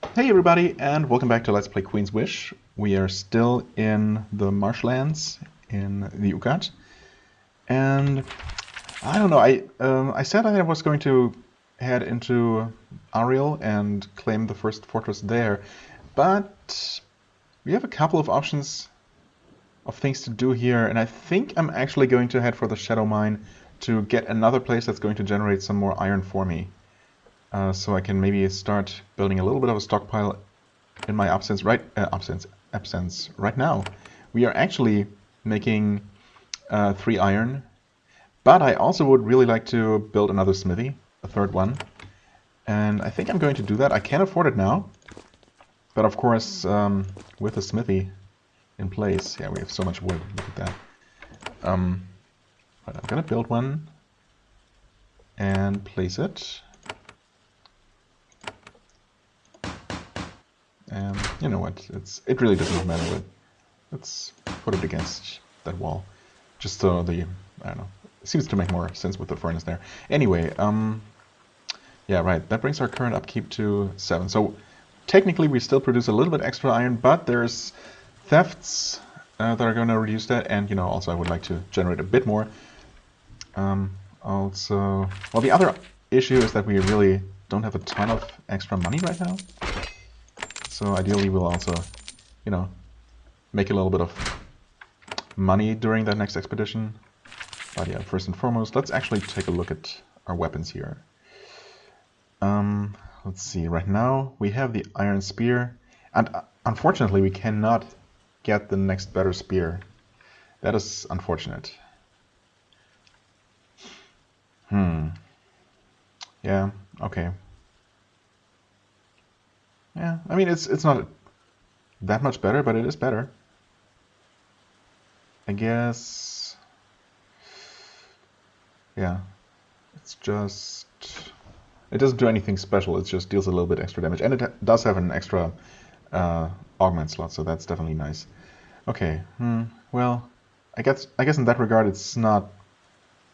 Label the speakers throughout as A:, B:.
A: Hey everybody, and welcome back to Let's Play Queen's Wish. We are still in the marshlands in the Ugat, and I don't know. I said I was going to head into Ariel and claim the first fortress there, but we have a couple of options of things to do here, and I think I'm actually going to head for the Shadow Mine to get another place that's going to generate some more iron for me. So I can maybe start building a little bit of a stockpile in my absence right now. We are actually making 3 iron, but I also would really like to build another smithy, a third one. And I think I'm going to do that. I can't afford it now, but of course with a smithy in place, yeah, we have so much wood. Look at that. But I'm gonna build one and place it. And you know what? It really doesn't matter. But let's put it against that wall, just so I don't know. It seems to make more sense with the furnace there. Anyway, yeah, right. That brings our current upkeep to 7. So technically, we still produce a little bit extra iron, but there's thefts that are going to reduce that, and you know, also I would like to generate a bit more. Also, well, the other issue is that we really don't have a ton of extra money right now. So ideally we'll also, you know, make a little bit of money during that next expedition. But yeah, first and foremost, let's actually take a look at our weapons here. Let's see, right now we have the iron spear, and unfortunately we cannot get the next better spear. That is unfortunate. Yeah, okay. Yeah, I mean it's not that much better, but it is better. I guess. Yeah, it's just. It doesn't do anything special. It just deals a little bit extra damage, and it does have an extra augment slot, so that's definitely nice. Okay. Well, I guess in that regard, it's not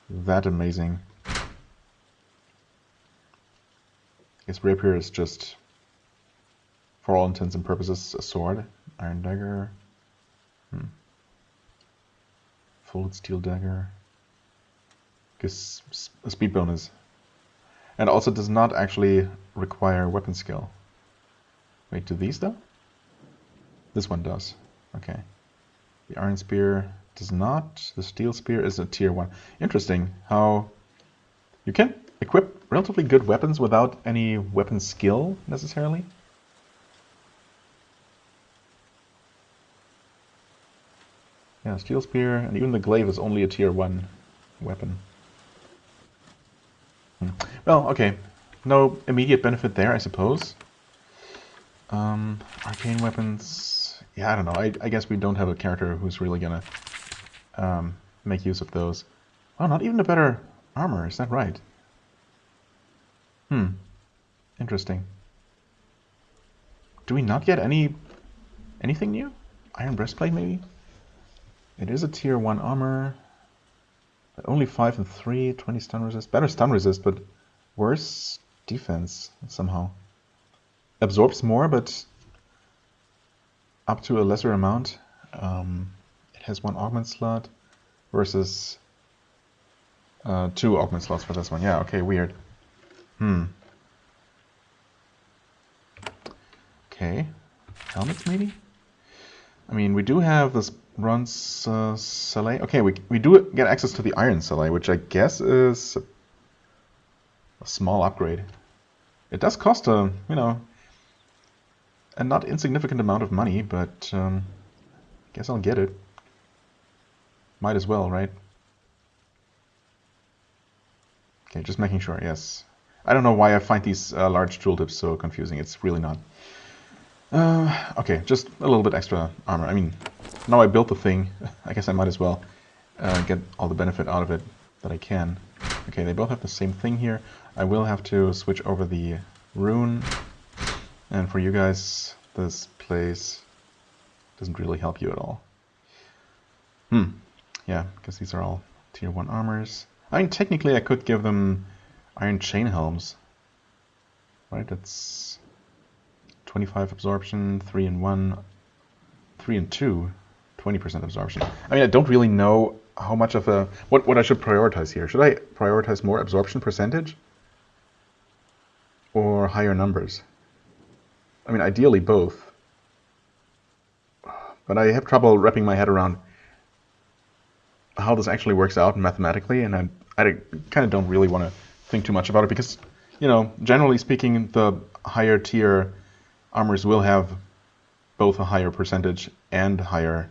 A: that amazing. I guess rapier is just, for all intents and purposes, a sword. Iron dagger. Folded steel dagger. Gives a speed bonus. And also does not actually require weapon skill. Wait, do these though? This one does. Okay. The iron spear does not. The steel spear is a tier 1. Interesting how you can equip relatively good weapons without any weapon skill necessarily. Yeah, steel spear, and even the glaive is only a tier 1 weapon. Well, okay. No immediate benefit there, I suppose. Arcane weapons. Yeah, I don't know. I guess we don't have a character who's really gonna make use of those. Oh, not even a better armor. Is that right? Interesting. Do we not get anything new? Iron breastplate, maybe? It is a tier 1 armor. But only 5 and 3, 20 stun resist. Better stun resist, but worse defense somehow. Absorbs more, but up to a lesser amount. It has 1 augment slot versus 2 augment slots for this one. Yeah, okay, weird. Okay, helmets maybe? I mean, we do have this bronze Saleh. Okay, we do get access to the iron Saleh, which I guess is a small upgrade. It does cost a, you know, a not insignificant amount of money, but I guess I'll get it. Might as well, right? Okay, just making sure, yes. I don't know why I find these large tooltips so confusing. It's really not. Okay, just a little bit extra armor. I mean, now I built the thing. I guess I might as well get all the benefit out of it that I can. Okay, they both have the same thing here. I will have to switch over the rune. And for you guys, this place doesn't really help you at all. Yeah, because these are all tier 1 armors. I mean, technically I could give them iron chain helms. Right, that's 25 absorption, 3 and 1, 3 and 2, 20% absorption. I mean, I don't really know how much of a... What I should prioritize here. Should I prioritize more absorption percentage? Or higher numbers? I mean, ideally both. But I have trouble wrapping my head around how this actually works out mathematically, and I kind of don't really want to think too much about it because, you know, generally speaking, the higher tier armors will have both a higher percentage and higher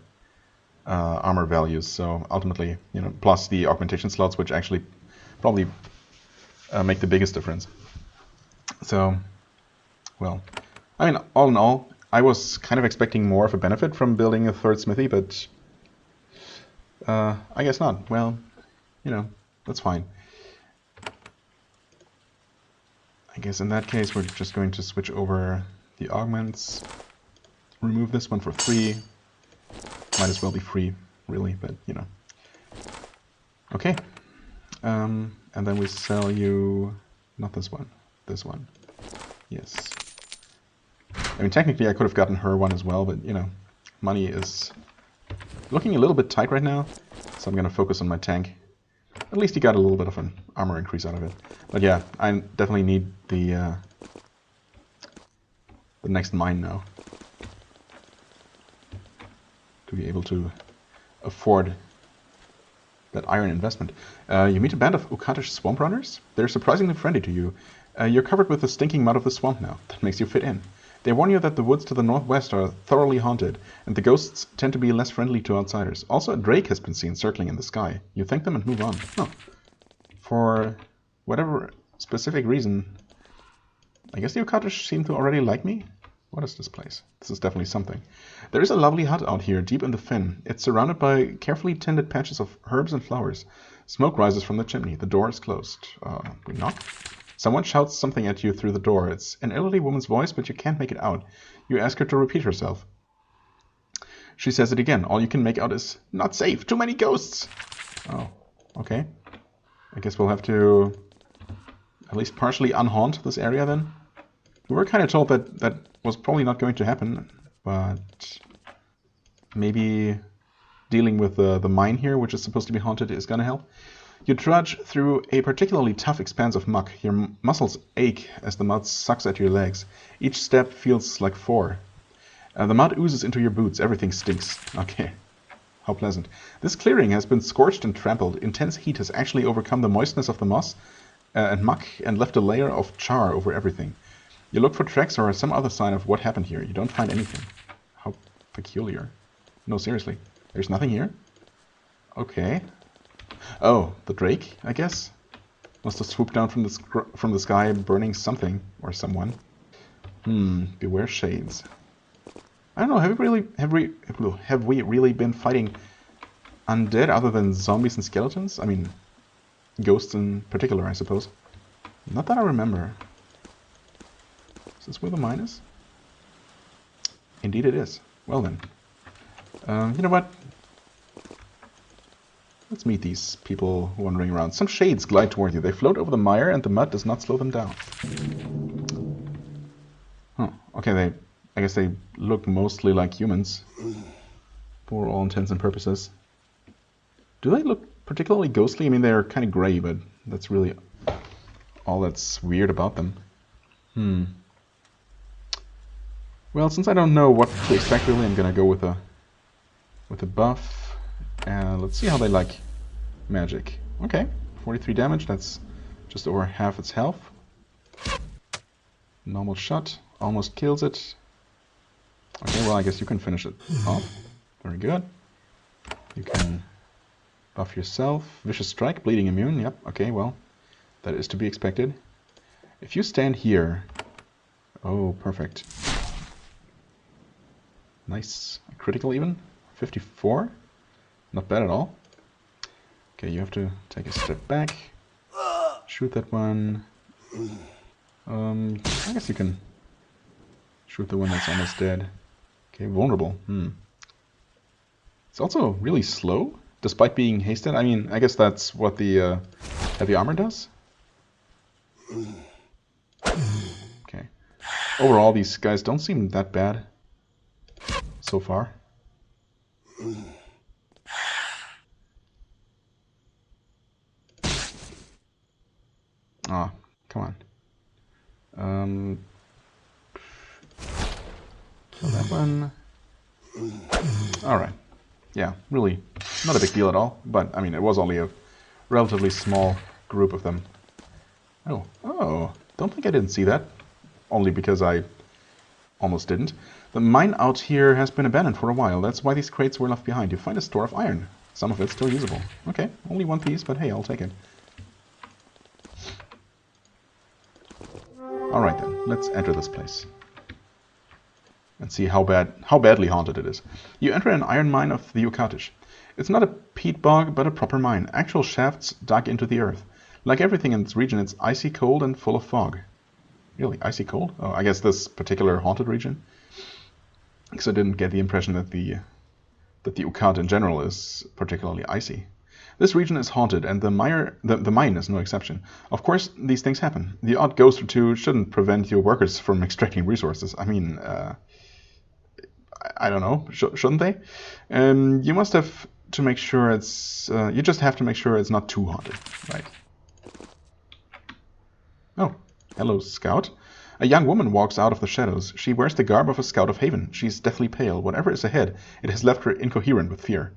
A: armor values. So ultimately, you know, plus the augmentation slots, which actually probably make the biggest difference. So, well, I mean, all in all, I was kind of expecting more of a benefit from building a third smithy, but I guess not. Well, you know, that's fine. I guess in that case, we're just going to switch over the augments. Remove this one for 3. Might as well be free, really, but, you know. Okay. And then we sell you... not this one. This one. Yes. I mean, technically I could have gotten her one as well, but, you know, money is looking a little bit tight right now, so I'm going to focus on my tank. At least he got a little bit of an armor increase out of it. But yeah, I definitely need the next mine now to be able to afford that iron investment. You meet a band of Ukatish swamp runners. They're surprisingly friendly to you. You're covered with the stinking mud of the swamp now. That makes you fit in. They warn you that the woods to the northwest are thoroughly haunted, and the ghosts tend to be less friendly to outsiders. Also, a drake has been seen circling in the sky. You thank them and move on. Oh. For whatever specific reason, I guess the Ukatish seem to already like me? What is this place? This is definitely something. There is a lovely hut out here, deep in the fen. It's surrounded by carefully tended patches of herbs and flowers. Smoke rises from the chimney. The door is closed. We knock? Someone shouts something at you through the door. It's an elderly woman's voice, but you can't make it out. You ask her to repeat herself. She says it again. All you can make out is, "Not safe, too many ghosts." Oh, okay. I guess we'll have to at least partially unhaunt this area then. We were kind of told that that was probably not going to happen, but maybe dealing with the mine here, which is supposed to be haunted, is going to help. You trudge through a particularly tough expanse of muck. Your muscles ache as the mud sucks at your legs. Each step feels like 4. The mud oozes into your boots. Everything stinks. Okay. How pleasant. This clearing has been scorched and trampled. Intense heat has actually overcome the moistness of the moss and muck and left a layer of char over everything. You look for tracks or some other sign of what happened here. You don't find anything. How peculiar. No, seriously. There's nothing here? Okay. Oh, the drake, I guess? Must have swooped down from the sky, burning something or someone. Beware shades. I don't know. Have we really been fighting undead other than zombies and skeletons? I mean, ghosts in particular, I suppose. Not that I remember. Is this where the mine is? Indeed, it is. Well then, you know what? Let's meet these people wandering around. Some shades glide toward you. They float over the mire, and the mud does not slow them down. Oh, okay, I guess they look mostly like humans, for all intents and purposes. Do they look particularly ghostly? I mean, they're kind of gray, but that's really all that's weird about them. Well, since I don't know what to expect really, I'm gonna go with a buff. Let's see how they like magic. Okay, 43 damage, that's just over half its health. Normal shot, almost kills it. Okay, well I guess you can finish it off. Very good. You can buff yourself. Vicious Strike, bleeding immune, yep, okay, well, that is to be expected. If you stand here... Oh, perfect. Nice. Critical even? 54? Not bad at all. Okay, you have to take a step back. Shoot that one. I guess you can shoot the one that's almost dead. Okay, vulnerable. It's also really slow, despite being hasted. I mean, I guess that's what the heavy armor does. Okay. overall, these guys don't seem that bad so far. Ah, come on. So that one. Alright. Yeah, really not a big deal at all, but I mean, it was only a relatively small group of them. Oh, don't think I didn't see that. Only because I almost didn't. The mine out here has been abandoned for a while. That's why these crates were left behind. You find a store of iron. Some of it's still usable. Okay, only one piece, but hey, I'll take it. Alright then, let's enter this place. And see how badly haunted it is. You enter an iron mine of the Ukatish. It's not a peat bog, but a proper mine. Actual shafts dug into the earth. Like everything in this region, it's icy cold and full of fog. Really, icy cold? Oh, I guess this particular haunted region? Because I didn't get the impression that the Ukat in general is particularly icy. This region is haunted, and the mine is no exception. Of course, these things happen. The odd ghost or two shouldn't prevent your workers from extracting resources. I mean, I don't know, shouldn't they? You must have to make sure it's... you just have to make sure it's not too haunted, right? Oh, hello, Scout. A young woman walks out of the shadows. She wears the garb of a Scout of Haven. She's deathly pale. Whatever is ahead, it has left her incoherent with fear.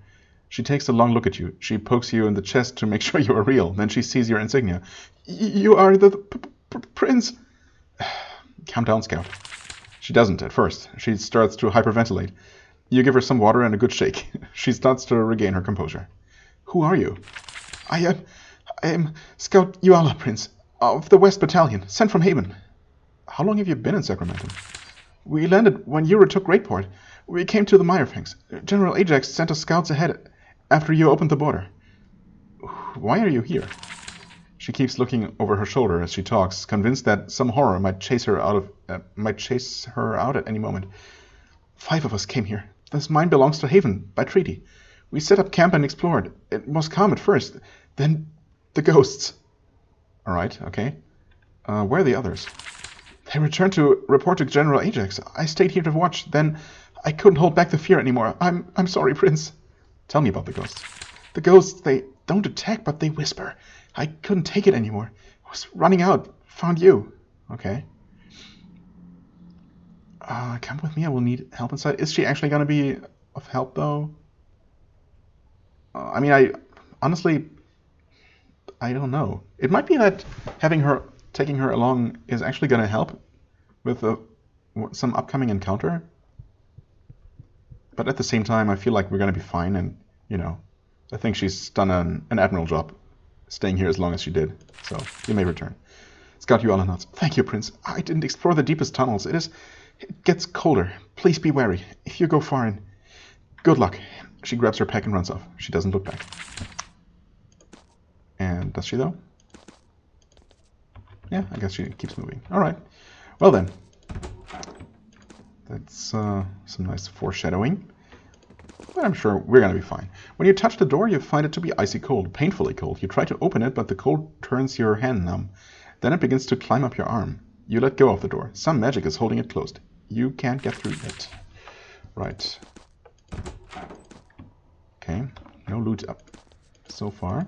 A: She takes a long look at you. She pokes you in the chest to make sure you are real. Then she sees your insignia. You are the prince. Calm down, Scout. She doesn't at first. She starts to hyperventilate. You give her some water and a good shake. She starts to regain her composure. Who are you? I am Scout Yuala, Prince, of the West Battalion, sent from Haven. How long have you been in Sacramento? We landed when you retook Greatport. We came to the Mirefangs. General Ajax sent us scouts ahead after you opened the border. Why are you here? She keeps looking over her shoulder as she talks, convinced that some horror might chase her out at any moment. 5 of us came here. This mine belongs to Haven by treaty. We set up camp and explored. It was calm at first. Then the ghosts. All right, okay. Where are the others? They returned to report to General Ajax. I stayed here to watch. Then I couldn't hold back the fear anymore. I'm sorry, Prince. Tell me about the ghosts. The ghosts, they don't attack, but they whisper. I couldn't take it anymore. I was running out. Found you. Okay. Come with me. I will need help inside. Is she actually going to be of help, though? I mean, honestly, I don't know. It might be that taking her along is actually going to help with some upcoming encounter. But at the same time, I feel like we're going to be fine, and, you know, I think she's done an admirable job staying here as long as she did. So, you may return. Scout Yuala nods. Thank you, Prince. I didn't explore the deepest tunnels. It gets colder. Please be wary if you go far in. Good luck. She grabs her pack and runs off. She doesn't look back. And does she, though? Yeah, I guess she keeps moving. All right. Well, then. That's some nice foreshadowing. But I'm sure we're going to be fine. When you touch the door, you find it to be icy cold, painfully cold. You try to open it, but the cold turns your hand numb. Then it begins to climb up your arm. You let go of the door. Some magic is holding it closed. You can't get through yet. Right. Okay. No loot up so far.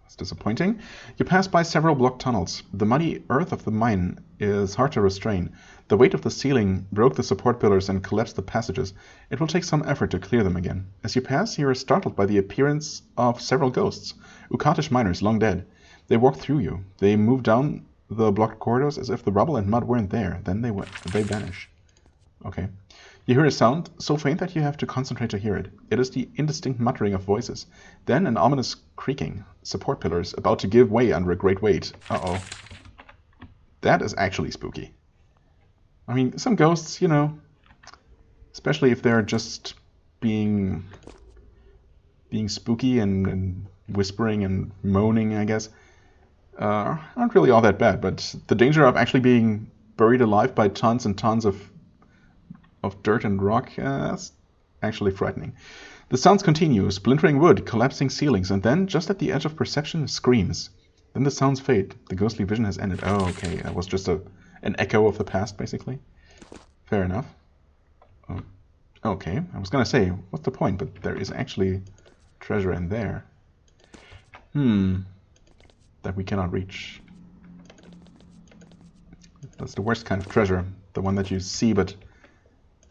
A: That's disappointing. You pass by several blocked tunnels. The muddy earth of the mine is hard to restrain. The weight of the ceiling broke the support pillars and collapsed the passages. It will take some effort to clear them again. As you pass, you are startled by the appearance of several ghosts. Ukatish miners, long dead. They walk through you. They move down the blocked corridors as if the rubble and mud weren't there. Then they vanish. Okay. You hear a sound so faint that you have to concentrate to hear it. It is the indistinct muttering of voices. Then an ominous creaking. Support pillars about to give way under a great weight. Uh-oh. That is actually spooky. I mean, some ghosts, you know, especially if they're just being spooky and whispering and moaning, I guess, aren't really all that bad. But the danger of actually being buried alive by tons and tons of dirt and rock, that's actually frightening. The sounds continue, splintering wood, collapsing ceilings, and then, just at the edge of perception, screams. Then the sounds fade. The ghostly vision has ended. Oh, okay, that was just a an echo of the past, basically. Fair enough. Oh, okay, I was gonna say, what's the point? But there is actually treasure in there. That we cannot reach. That's the worst kind of treasure. The one that you see, but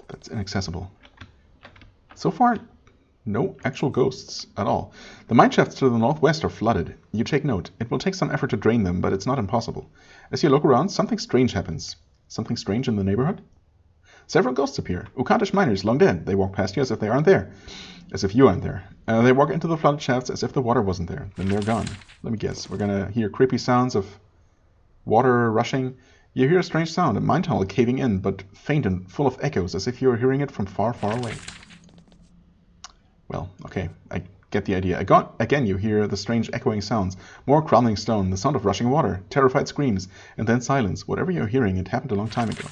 A: that's inaccessible. So far, no actual ghosts at all. The mine shafts to the northwest are flooded. You take note. It will take some effort to drain them, but it's not impossible. As you look around, something strange happens. Something strange in the neighborhood? Several ghosts appear. Ukantish miners, long dead. They walk past you as if they aren't there. As if you aren't there. They walk into the flooded shafts as if the water wasn't there. Then they're gone. Let me guess. We're gonna hear creepy sounds of water rushing. You hear a strange sound, a mine tunnel caving in, but faint and full of echoes, as if you were hearing it from far, far away. Well, okay, I get the idea. Again, you hear the strange echoing sounds. More crumbling stone, the sound of rushing water, terrified screams, and then silence. Whatever you're hearing, it happened a long time ago.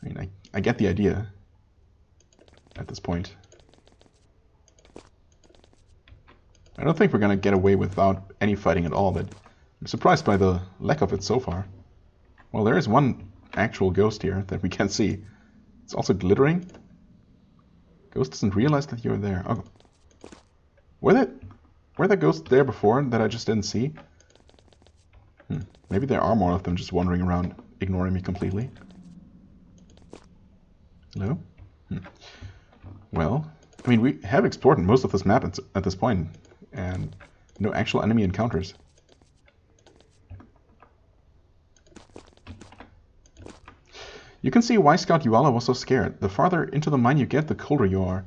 A: I mean, I get the idea at this point. I don't think we're going to get away without any fighting at all, but I'm surprised by the lack of it so far. Well, there is one actual ghost here that we can see. It's also glittering. Ghost doesn't realize that you're there. Oh. Were there ghosts there before that I just didn't see? Maybe there are more of them just wandering around, ignoring me completely. Hello? Well, I mean, we have explored most of this map at this point, and no actual enemy encounters. You can see why Scout Yuala was so scared. The farther into the mine you get, the colder you are.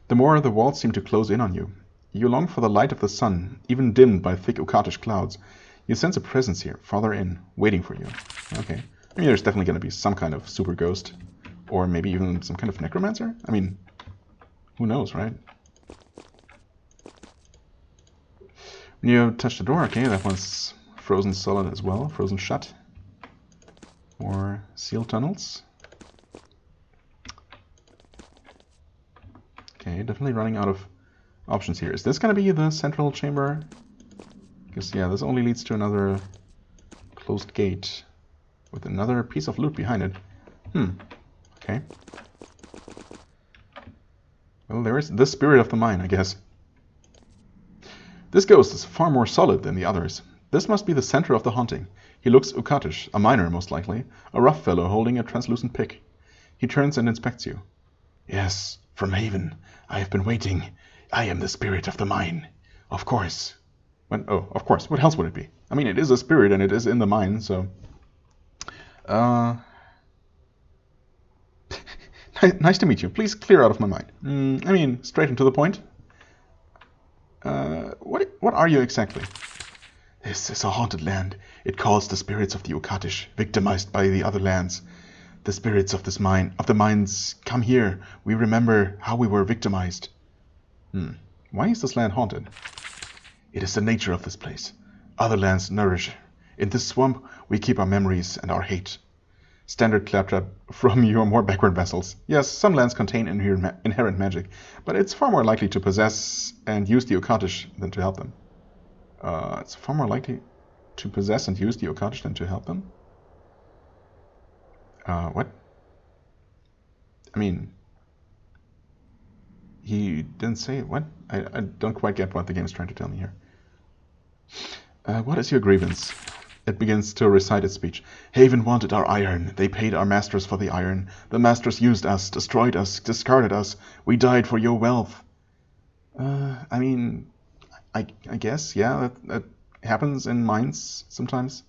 A: The more the walls seem to close in on you. You long for the light of the sun, even dimmed by thick Ukatish clouds. You sense a presence here, farther in, waiting for you. Okay. I mean, there's definitely going to be some kind of super ghost. Or maybe even some kind of necromancer? I mean, who knows, right? When you touch the door, okay, that one's frozen solid as well, frozen shut. More sealed tunnels. Okay, definitely running out of options here. Is this going to be the central chamber? Because, yeah, this only leads to another closed gate with another piece of loot behind it. Okay. Well, there is the spirit of the mine, I guess. This ghost is far more solid than the others. This must be the center of the haunting. He looks Ukatish, a miner most likely, a rough fellow holding a translucent pick. He turns and inspects you. Yes, from Haven. I have been waiting. I am the spirit of the mine. Of course. Oh, of course. What else would it be? I mean, it is a spirit and it is in the mine, so... Nice to meet you. Please clear out of my mind. I mean, straight and to the point. What are you exactly? This is a haunted land. It calls the spirits of the Ukatish, victimized by the other lands. The spirits of this mine, of the mines, come here. We remember how we were victimized. Why is this land haunted? It is the nature of this place. Other lands nourish. In this swamp, we keep our memories and our hate. Standard claptrap from your more backward vessels. Yes, some lands contain inherent magic, but it's far more likely to possess and use the Ukatish than to help them. It's far more likely to possess and use the Ukatish than to help them? What? I mean, he didn't say it. What? I don't quite get what the game is trying to tell me here. What is your grievance? It begins to recite its speech. Haven wanted our iron. They paid our masters for the iron. The masters used us, destroyed us, discarded us. We died for your wealth. I mean, I guess, yeah, that happens in mines sometimes.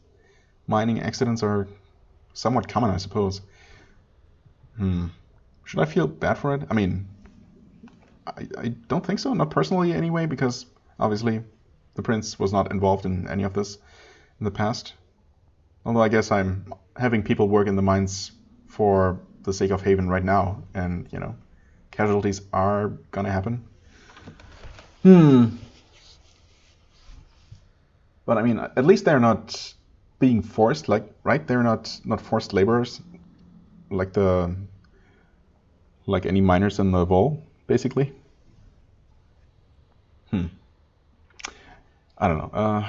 A: Mining accidents are somewhat common, I suppose. Should I feel bad for it? I mean, I don't think so. Not personally anyway, because obviously the prince was not involved in any of this in the past. Although I guess I'm having people work in the mines for the sake of Haven right now, and, you know, casualties are gonna happen. But I mean, at least they're not being forced, like, right? They're not forced laborers, like any miners in the Vol, basically. I don't know.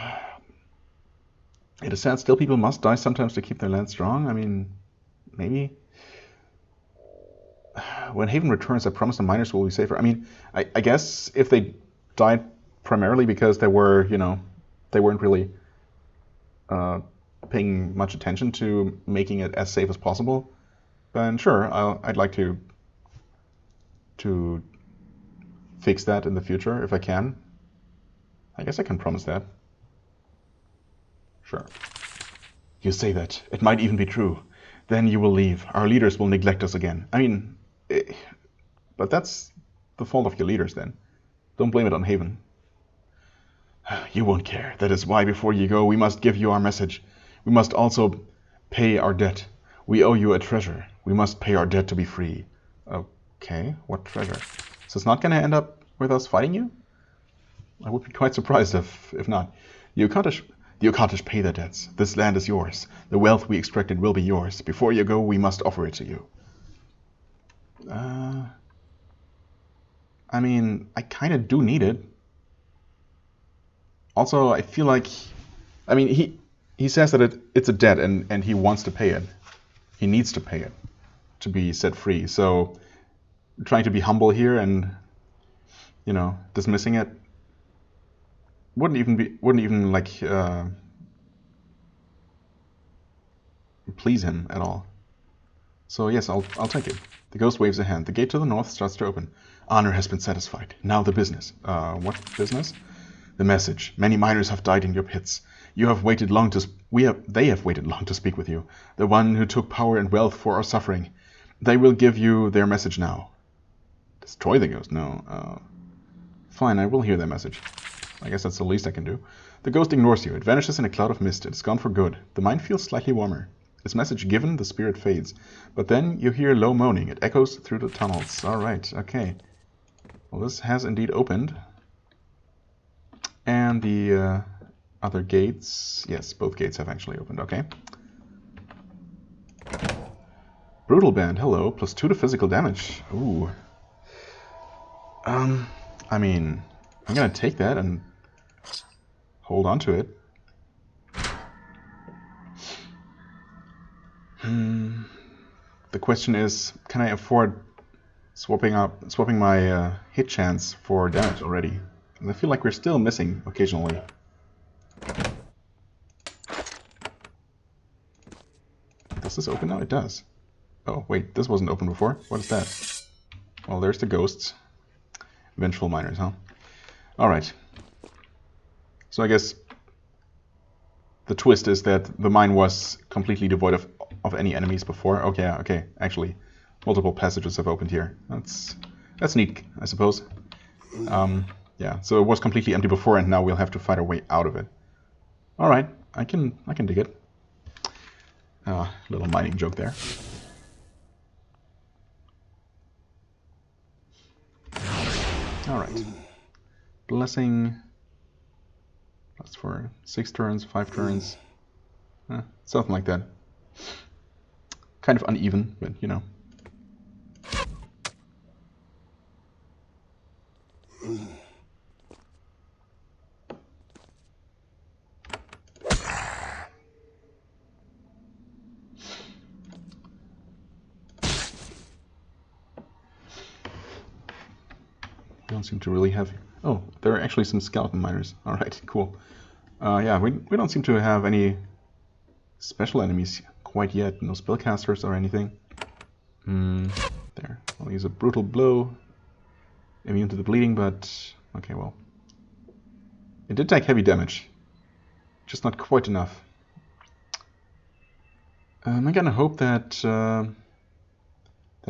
A: It is sad, still people must die sometimes to keep their land strong. I mean, maybe. When Haven returns, I promise the miners will be safer. I mean, I guess if they died primarily because they were, you know, they weren't really paying much attention to making it as safe as possible, then sure, I'd like to fix that in the future if I can. I guess I can promise that. Sure. You say that. It might even be true. Then you will leave. Our leaders will neglect us again. I mean, but that's the fault of your leaders then. Don't blame it on Haven. You won't care. That is why before you go, we must give you our message. We must also pay our debt. We owe you a treasure. We must pay our debt to be free. Okay, what treasure? So it's not going to end up with us fighting you? I would be quite surprised if not. The Accompany pay their debts. This land is yours. The wealth we extracted will be yours. Before you go, we must offer it to you. I mean, I kind of do need it. Also, I feel like, I mean, he says that it's a debt and he wants to pay it. He needs to pay it to be set free. So, trying to be humble here and, you know, dismissing it wouldn't even like please him at all. So yes, I'll take it. The ghost waves a hand. The gate to the north starts to open. Honor has been satisfied. Now the business. What business? The message. Many miners have died in your pits. You have waited long to. They have waited long to speak with you. The one who took power and wealth for our suffering. They will give you their message now. Destroy the ghost? No. Fine, I will hear their message. I guess that's the least I can do. The ghost ignores you. It vanishes in a cloud of mist. It is gone for good. The mind feels slightly warmer. Its message given, the spirit fades. But then you hear low moaning. It echoes through the tunnels. Alright, okay. Well, this has indeed opened. And the other gates... Yes, both gates have actually opened. Okay. Brutal Band. Hello. +2 to physical damage. Ooh. I mean... I'm gonna take that and hold on to it. The question is, can I afford swapping my hit chance for damage already? I feel like we're still missing occasionally. Does this open now? It does. Oh, wait, this wasn't open before. What is that? Well, there's the ghosts. Vengeful miners, huh? Alright. So I guess the twist is that the mine was completely devoid of any enemies before. Okay, yeah, okay. Actually, multiple passages have opened here. That's neat, I suppose. Yeah, so it was completely empty before, and now we'll have to fight our way out of it. Alright, I can dig it. Little mining joke there. Alright. Blessing. That's for 6 turns, 5 turns. Something like that. Kind of uneven, but you know. Don't seem to really have... Oh, there are actually some skeleton miners. Alright, cool. Yeah, we don't seem to have any special enemies quite yet. No spellcasters or anything. There. I'll use a brutal blow. Immune to the bleeding, but... Okay, well. It did take heavy damage. Just not quite enough. Am I gonna hope that... that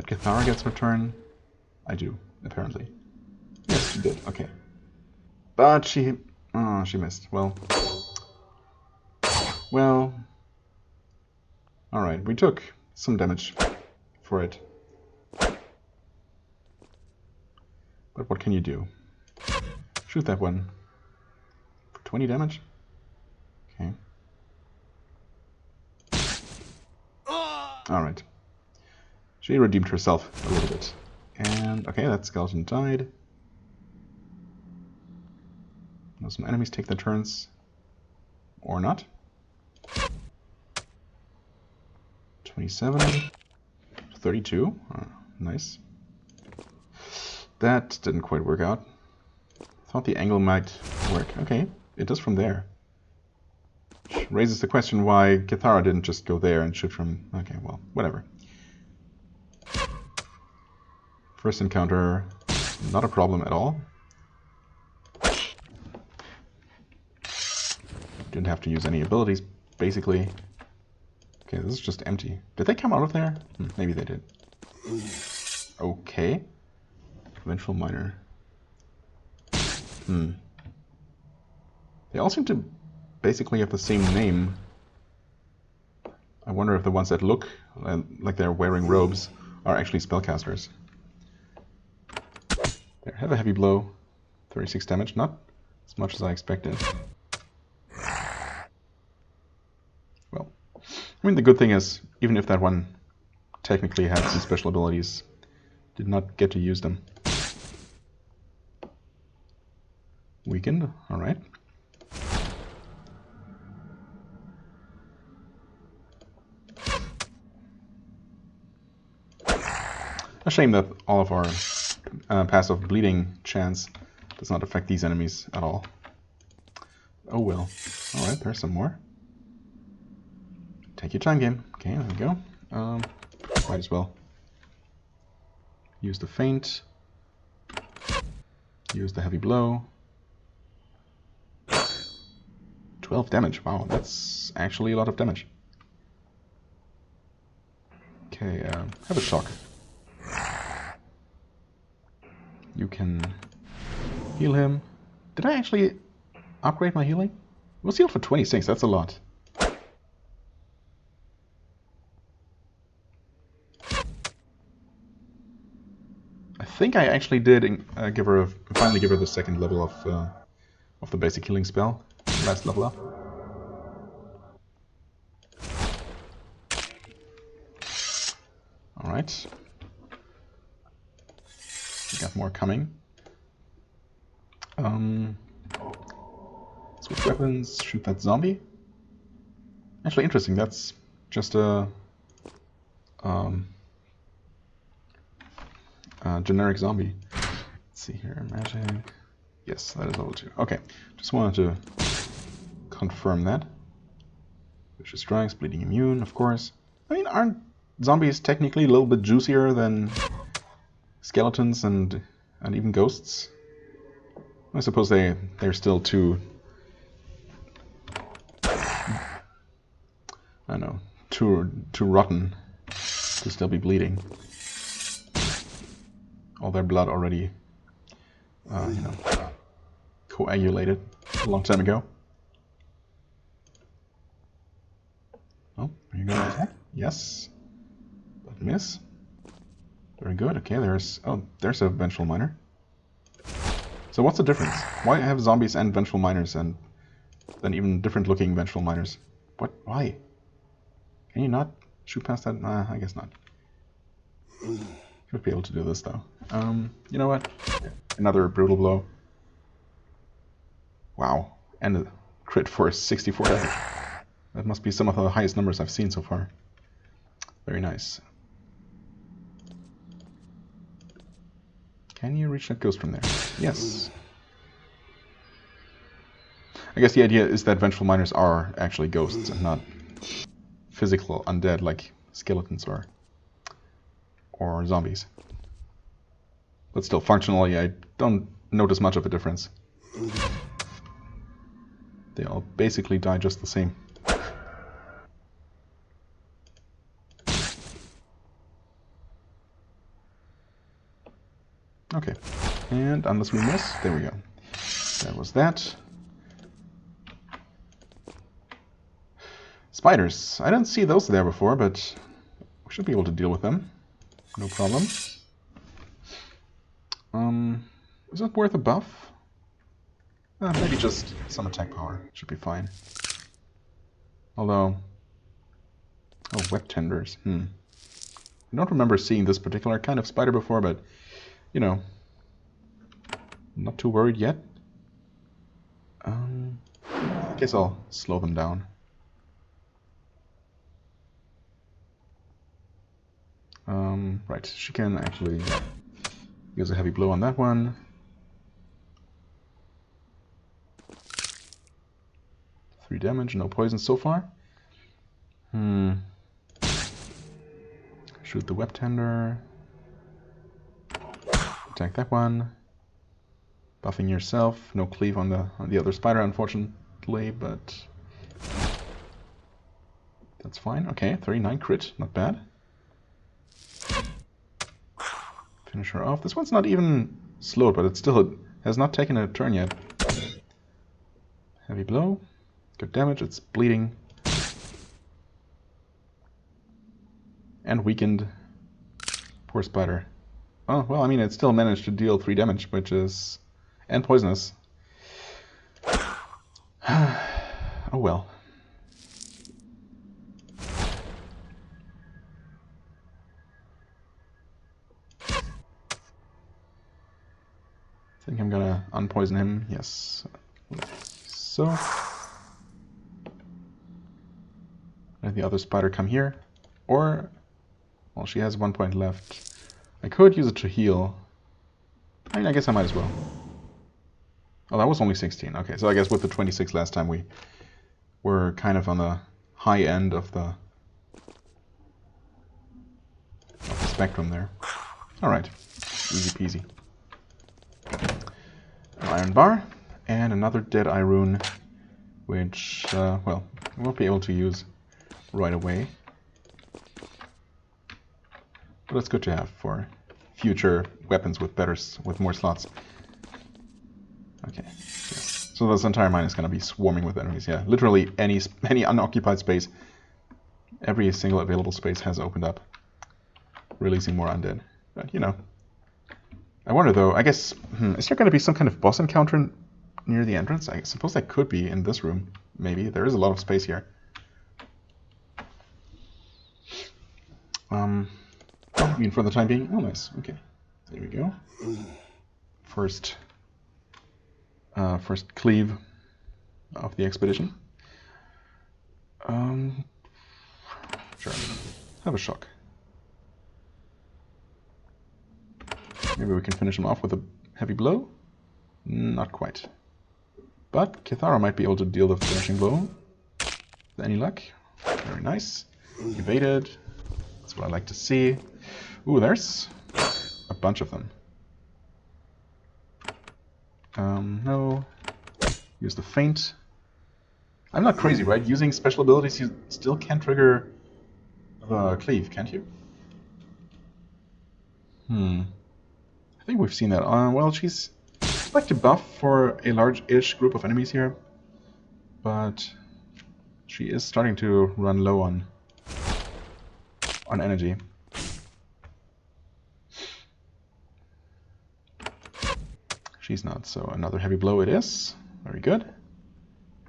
A: Cathara gets returned? I do, apparently. Yes, she did. Okay. But she... Oh, she missed. Well... Alright, we took some damage for it. But what can you do? Shoot that one. For 20 damage? Okay. Alright. She redeemed herself a little bit. And, okay, that skeleton died. Now some enemies take their turns. Or not. 27, 32. Nice. That didn't quite work out. Thought the angle might work. Okay, it does from there. Which raises the question why Cathara didn't just go there and shoot from... Okay, well, whatever. First encounter, not a problem at all. Didn't have to use any abilities, basically. Okay, this is just empty. Did they come out of there? Maybe they did. Okay. Vengeful Miner. They all seem to basically have the same name. I wonder if the ones that look like they're wearing robes are actually spellcasters. There, have a heavy blow. 36 damage, not as much as I expected. Well, I mean, the good thing is, even if that one technically had some special abilities, did not get to use them. Weakened, alright. A shame that all of our passive bleeding chance does not affect these enemies at all. Oh well. Alright, there's some more. Take your time, game. Okay, there we go. Might as well use the feint. Use the heavy blow. 12 damage. Wow, that's actually a lot of damage. Okay, have a shock. You can heal him. Did I actually upgrade my healing? It was healed for 26, that's a lot. I think I actually did finally give her the second level of the basic healing spell. Last level up. Alright. We got more coming. Switch weapons, shoot that zombie. Actually interesting, that's just a generic zombie. Let's see here, magic. Yes, that is level 2. Okay, just wanted to confirm that. Vicious strikes, bleeding immune, of course. I mean, aren't zombies technically a little bit juicier than skeletons and even ghosts? I suppose they're still too, I don't know, too rotten to still be bleeding. All their blood already, you know, coagulated a long time ago. Oh, are you going to attack? Yes. But miss. Very good. Okay, there's a Vengeful Miner. So what's the difference? Why have zombies and Vengeful Miners and then even different looking Vengeful Miners? What? Why? Can you not shoot past that? Nah, I guess not. Should be able to do this though. You know what? Another brutal blow. Wow. And a crit for 64 damage. That must be some of the highest numbers I've seen so far. Very nice. Can you reach that ghost from there? Yes. I guess the idea is that Vengeful Miners are actually ghosts and not physical undead like skeletons or zombies. But still, functionally, I don't notice much of a difference. They all basically die just the same. Okay, and unless we miss, there we go. That was that. Spiders. I didn't see those there before, but we should be able to deal with them. No problem. Is that worth a buff? Maybe just some attack power. Should be fine. Although... Oh, web tenders. I don't remember seeing this particular kind of spider before, but... You know, not too worried yet. I guess I'll slow them down. Right, she can actually use a heavy blow on that one. Three damage, no poison so far. Shoot the web tender. Attack that one. Buffing yourself. No cleave on the other spider, unfortunately, but that's fine. Okay, 39 crit, not bad. Finish her off. This one's not even slowed, but it still has not taken a turn yet. Heavy blow. Good damage. It's bleeding. And weakened. Poor spider. Oh, well, I mean, it still managed to deal 3 damage, which is... and poisonous. Oh well. I think I'm gonna unpoison him. Yes. So. Let the other spider come here. Or, well, she has 1 point left. I could use it to heal. I mean, I guess I might as well. Oh, that was only 16. Okay, so I guess with the 26 last time we were kind of on the high end of the spectrum there. Alright, easy peasy. An iron bar, and another dead eye rune, which, well, we won't be able to use right away. But it's good to have for future weapons with more slots. Okay, yes. So this entire mine is going to be swarming with enemies. Yeah, literally any unoccupied space, every single available space has opened up, releasing more undead. But you know, I wonder though. I guess is there going to be some kind of boss encounter near the entrance? I suppose that could be in this room. Maybe there is a lot of space here. I mean, for the time being. Oh, nice. Okay, there we go. First cleave of the expedition. Sure. Have a shock. Maybe we can finish him off with a heavy blow. Not quite. But Kithara might be able to deal the finishing blow. With any luck. Very nice. Evaded. That's what I like to see. Ooh, there's a bunch of them. No. Use the feint. I'm not crazy, right? Using special abilities, you still can trigger the cleave, can't you? I think we've seen that. Well, she's like to buff for a large-ish group of enemies here, but she is starting to run low on energy. She's not, so another heavy blow it is. Very good.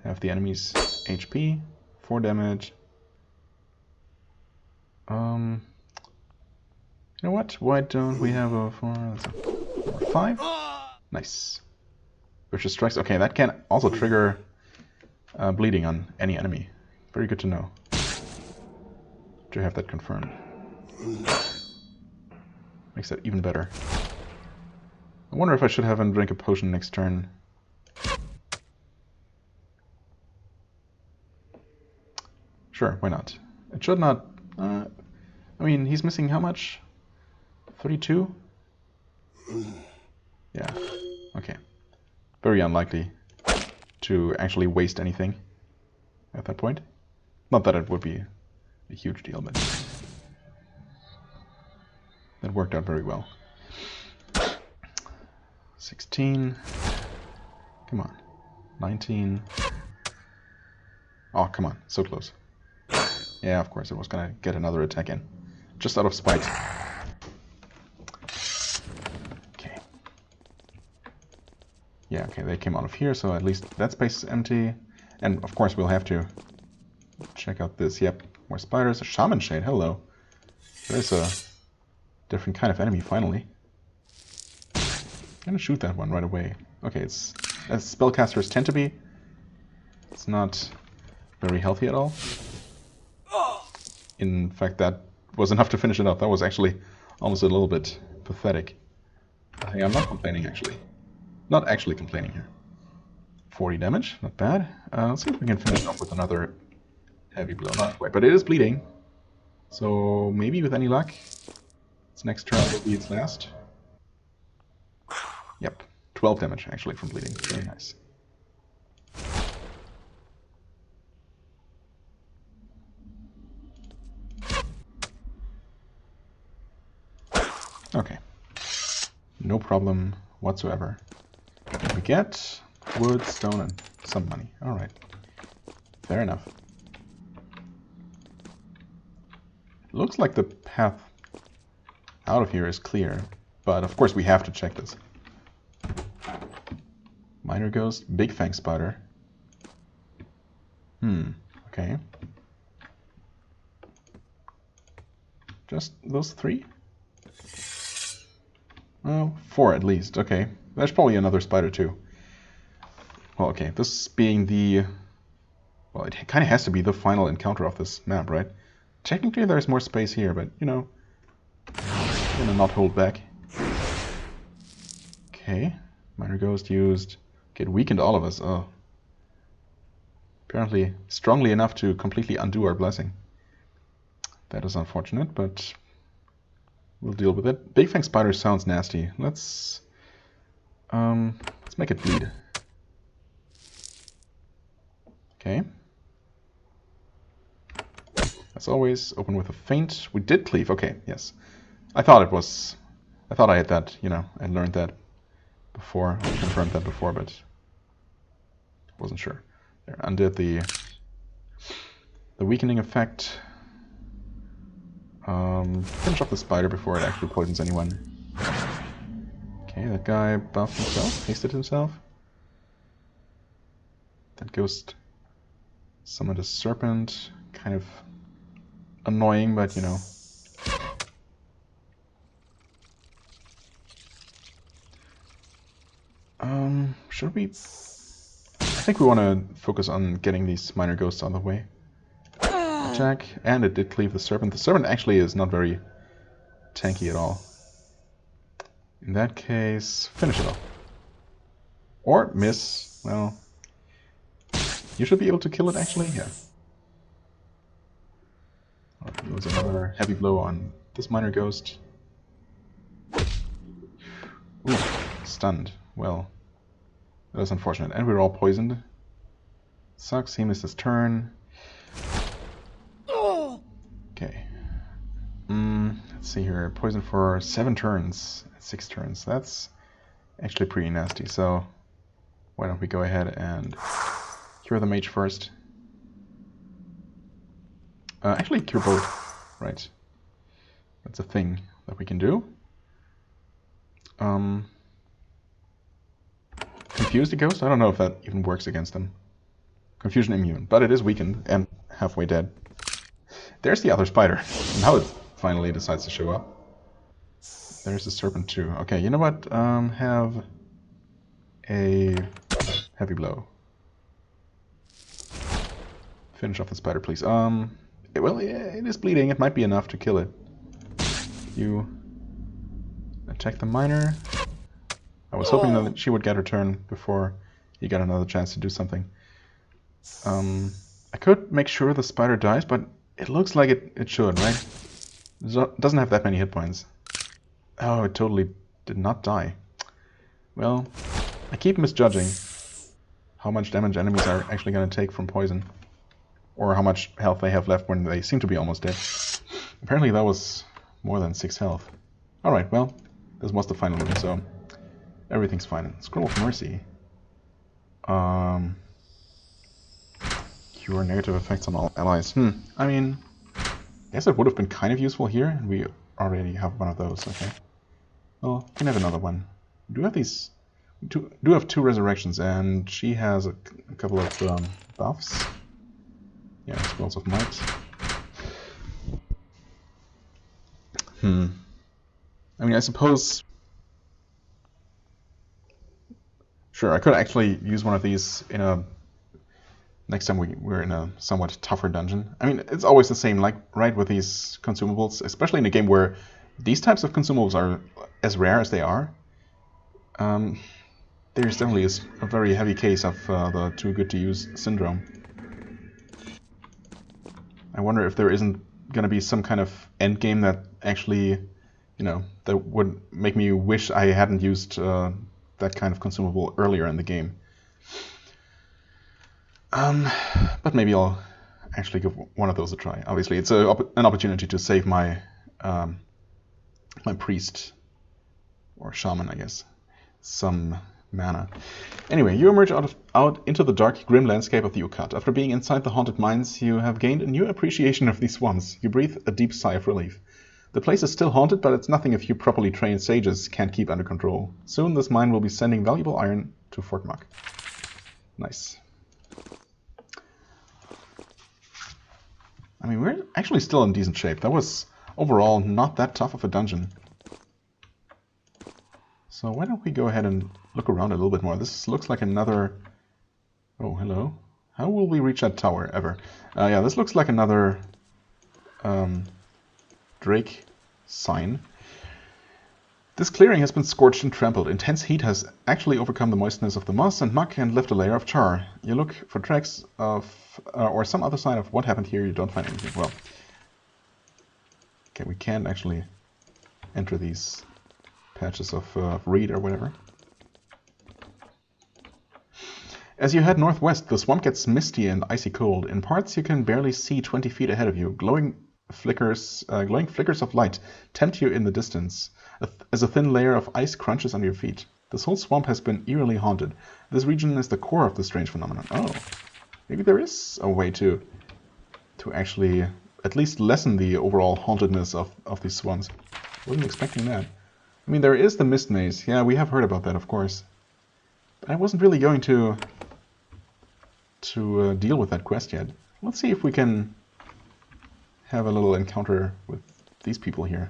A: Have the enemy's HP, 4 damage. You know what? Why don't we have a 4? That's a 5. Nice. Vicious strikes. Okay, that can also trigger bleeding on any enemy. Very good to know. To have that confirmed. Makes that even better. I wonder if I should have him drink a potion next turn. Sure, why not? It should not... I mean, he's missing how much? 32? Yeah, okay. Very unlikely to actually waste anything at that point. Not that it would be a huge deal, but that worked out very well. 16. Come on. 19. Oh, come on. So close. Yeah, of course, it was gonna get another attack in. Just out of spite. Okay. Yeah, okay, they came out of here, so at least that space is empty. And, of course, we'll have to check out this. Yep, more spiders. A shaman shade, hello. There's a different kind of enemy, finally. I'm gonna shoot that one right away. Okay, it's as spellcasters tend to be. It's not very healthy at all. In fact, that was enough to finish it up. That was actually almost a little bit pathetic. Hey, I'm not complaining, actually. Not actually complaining here. 40 damage, not bad. Let's see if we can finish off with another heavy blow. Not quite, but it is bleeding. So maybe with any luck, its next turn will be its last. Yep, 12 damage actually from bleeding. Very nice. Okay. No problem whatsoever. We get wood, stone, and some money. Alright. Fair enough. Looks like the path out of here is clear, but of course we have to check this. Miner ghost, big fang spider. Okay. Just those 3? Well, 4 at least, okay. There's probably another spider too. Well, okay, this being the... Well, it kind of has to be the final encounter of this map, right? Technically there's more space here, but, you know, I'm gonna not hold back. Okay, Miner Ghost used... Okay, it weakened all of us, oh. Apparently strongly enough to completely undo our blessing. That is unfortunate, but we'll deal with it. Big Fang Spider sounds nasty. Let's make it bleed. Okay. As always, open with a feint. We did cleave. Okay, yes. I thought I had that, you know, I learned that before, I confirmed that before, but wasn't sure. There, undid the weakening effect. Finish off the spider before it actually poisons anyone. Okay, that guy buffed himself, hasted himself. That ghost summoned a serpent. Kind of annoying, but you know. Should we... I think we want to focus on getting these minor ghosts out of the way. Attack, and it did cleave the serpent. The serpent actually is not very tanky at all. In that case, finish it off. Or miss. Well, you should be able to kill it actually, yeah. There was another heavy blow on this minor ghost. Ooh, stunned. Well, that is unfortunate. And we're all poisoned. Sucks, he missed his turn. Okay. Let's see here. Poison for 7 turns. 6 turns. That's actually pretty nasty. So why don't we go ahead and cure the mage first. Actually, cure both. Right. That's a thing that we can do. Confuse the ghost? I don't know if that even works against them. Confusion immune, but it is weakened and halfway dead. There's the other spider. Now it finally decides to show up. There's the serpent too. Okay, you know what? Have a heavy blow. Finish off the spider, please. Well, it is bleeding. It might be enough to kill it. You attack the miner. I was hoping that she would get her turn before you got another chance to do something. I could make sure the spider dies, but it looks like it should, right? It doesn't have that many hit points. Oh, it totally did not die. Well, I keep misjudging how much damage enemies are actually going to take from poison. Or how much health they have left when they seem to be almost dead. Apparently that was more than 6 health. Alright, well, this was the final room, so everything's fine. Scroll of Mercy. Cure negative effects on all allies. I mean, I guess it would have been kind of useful here, and we already have one of those, okay. Well, we can have another one. We do have these... We do have 2 resurrections, and she has a couple of buffs. Yeah, Scrolls of Might. I mean, I suppose... Sure, I could actually use one of these in a next time we're in a somewhat tougher dungeon. I mean, it's always the same, like, right, with these consumables, especially in a game where these types of consumables are as rare as they are. There's definitely a very heavy case of the too good to use syndrome. I wonder if there isn't going to be some kind of end game that actually, that would make me wish I hadn't used that kind of consumable earlier in the game. But maybe I'll actually give one of those a try. Obviously, it's an opportunity to save my my priest or shaman, I guess, some mana. Anyway, you emerge out into the dark, grim landscape of the Ukat. After being inside the haunted mines, you have gained a new appreciation of these swamps. You breathe a deep sigh of relief. The place is still haunted, but it's nothing a few properly trained sages can't keep under control. Soon this mine will be sending valuable iron to Fort Muck. Nice. I mean, we're actually still in decent shape. That was overall not that tough of a dungeon. So why don't we go ahead and look around a little bit more. This looks like another... Oh, hello. How will we reach that tower ever? Yeah, this looks like another Drake sign. This clearing has been scorched and trampled. Intense heat has actually overcome the moistness of the moss and muck and left a layer of char. You look for tracks of or some other sign of what happened here. You don't find anything. Well, okay, we can't actually enter these patches of reed or whatever. As you head northwest, the swamp gets misty and icy cold. In parts, you can barely see 20 feet ahead of you. Glowing flickers of light tempt you in the distance, as a thin layer of ice crunches under your feet. This whole swamp has been eerily haunted. This region is the core of the strange phenomenon. Oh, maybe there is a way to actually at least lessen the overall hauntedness of these swamps. Wasn't expecting that. I mean, there is the mist maze. Yeah, we have heard about that, of course. But I wasn't really going to deal with that quest yet. Let's see if we can have a little encounter with these people here.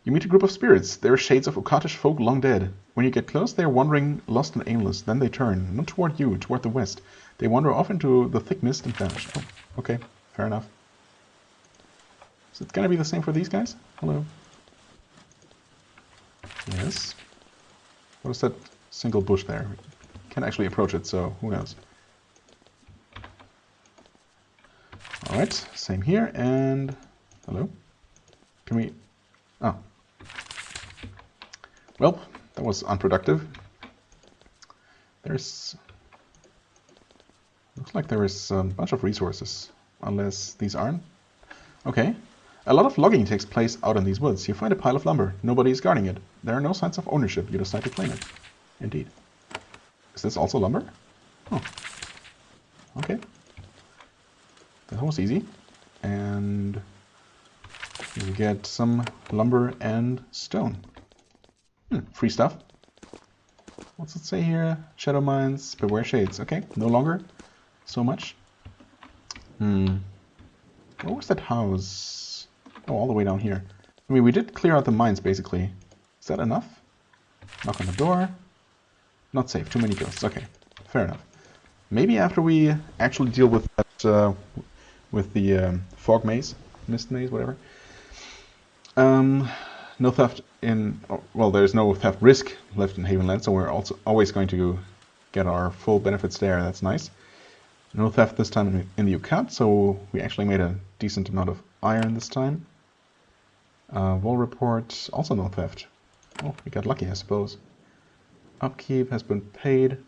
A: You meet a group of spirits. They are shades of Ukatish folk long dead. When you get close, they are wandering, lost and aimless. Then they turn, not toward you, toward the west. They wander off into the thick mist and vanish. Oh, okay, fair enough. Is it gonna be the same for these guys? Hello. Yes. What is that single bush there? Can't actually approach it, so who knows? Alright, same here, and... Hello? Can we... Oh. Well, that was unproductive. There's... Looks like there is a bunch of resources, unless these aren't. Okay. A lot of logging takes place out in these woods. You find a pile of lumber. Nobody is guarding it. There are no signs of ownership. You decide to claim it. Indeed. Is this also lumber? Oh. Okay. That was easy. And you get some lumber and stone. Free stuff. What's it say here? Shadow mines, beware shades. Okay, no longer so much. What was that house? Oh, all the way down here. I mean, we did clear out the mines, basically. Is that enough? Knock on the door. Not safe. Too many ghosts. Okay, fair enough. Maybe after we actually deal with that, with the fog maze, mist maze, whatever. No theft in... Oh, well, there's no theft risk left in Havenland, so we're also always going to get our full benefits there. That's nice. No theft this time in the Ukat, so we actually made a decent amount of iron this time. Wall report, also no theft. Oh, we got lucky, I suppose. Upkeep has been paid.